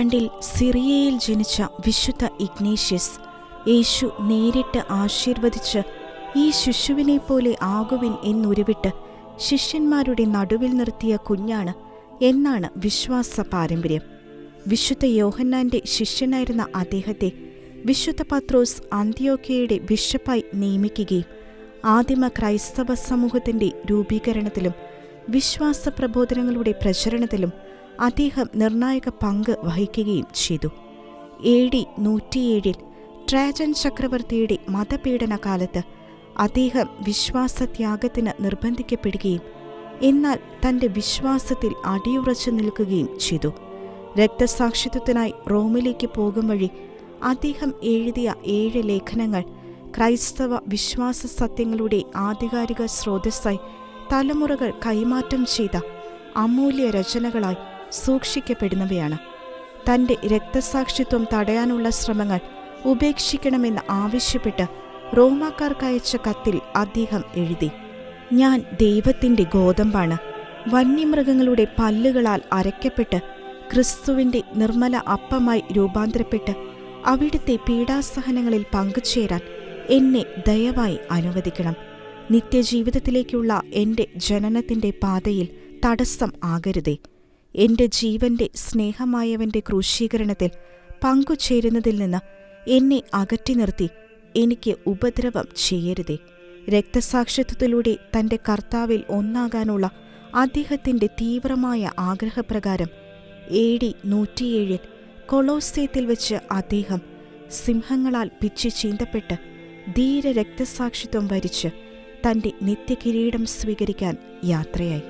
ആണ്ടിൽ സിറിയയിൽ ജനിച്ച വിശുദ്ധ ഇഗ്നേഷ്യസ് യേശു നേരിട്ട് ആശീർവദിച്ച് ഈ ശിശുവിനെപ്പോലെ ആകുവിൻ എന്നുരുവിട്ട് ശിഷ്യന്മാരുടെ നടുവിൽ നിർത്തിയ കുഞ്ഞാണ് എന്നാണ് വിശ്വാസ പാരമ്പര്യം. വിശുദ്ധ യോഹന്നാന്റെ ശിഷ്യനായിരുന്ന അദ്ദേഹത്തെ വിശുദ്ധ പത്രോസ് അന്ത്യോക്യയുടെ ബിഷപ്പായി നിയമിക്കുകയും ആദിമ ക്രൈസ്തവ സമൂഹത്തിന്റെ രൂപീകരണത്തിലും വിശ്വാസ പ്രബോധനങ്ങളുടെ പ്രചരണത്തിലും അദ്ദേഹം നിർണായക പങ്ക് വഹിക്കുകയും ചെയ്തു. AD 107 ട്രാജൻ ചക്രവർത്തിയുടെ മതപീഡന കാലത്ത് അദ്ദേഹം വിശ്വാസത്യാഗത്തിന് നിർബന്ധിക്കപ്പെടുകയും എന്നാൽ തന്റെ വിശ്വാസത്തിൽ അടിയുറച്ചു നിൽക്കുകയും ചെയ്തു. രക്തസാക്ഷിത്വത്തിനായി റോമിലേക്ക് പോകും വഴി അദ്ദേഹം എഴുതിയ 7 ലേഖനങ്ങൾ ക്രൈസ്തവ വിശ്വാസ സത്യങ്ങളുടെ ആധികാരിക സ്രോതസ്സായി തലമുറകൾ കൈമാറ്റം ചെയ്ത അമൂല്യ രചനകളായി സൂക്ഷിക്കപ്പെടുന്നവയാണ്. തന്റെ രക്തസാക്ഷിത്വം തടയാനുള്ള ശ്രമങ്ങൾ ഉപേക്ഷിക്കണമെന്ന് ആവശ്യപ്പെട്ട് റോമാക്കാർക്കയച്ച കത്തിൽ അദ്ദേഹം എഴുതി: ഞാൻ ദൈവത്തിന്റെ ഗോതമ്പാണ്, വന്യമൃഗങ്ങളുടെ പല്ലുകളാൽ അരയ്ക്കപ്പെട്ട് ക്രിസ്തുവിന്റെ നിർമ്മല അപ്പമായി രൂപാന്തരപ്പെട്ട് അവിടുത്തെ പീഡാസഹനങ്ങളിൽ പങ്കുചേരാൻ എന്നെ ദയവായി അനുവദിക്കണം. നിത്യജീവിതത്തിലേക്കുള്ള എൻ്റെ ജനനത്തിൻ്റെ പാതയിൽ തടസ്സം ആകരുതേ. എൻ്റെ ജീവന്റെ സ്നേഹമായവൻ്റെ ക്രൂശീകരണത്തിൽ പങ്കുചേരുന്നതിൽ നിന്ന് എന്നെ അകറ്റി നിർത്തി എനിക്ക് ഉപദ്രവം ചെയ്യരുതേ. രക്തസാക്ഷിത്വത്തിലൂടെ തൻ്റെ കർത്താവിൽ ഒന്നാകാനുള്ള അദ്ദേഹത്തിൻ്റെ തീവ്രമായ ആഗ്രഹപ്രകാരം AD 107 കൊളോസ്സേത്തിൽ വെച്ച് അദ്ദേഹം സിംഹങ്ങളാൽ പിച്ചി ചീന്തപ്പെട്ട് ധീര രക്തസാക്ഷിത്വം വരിച്ച് തൻ്റെ നിത്യകിരീടം സ്വീകരിക്കാൻ യാത്രയായി.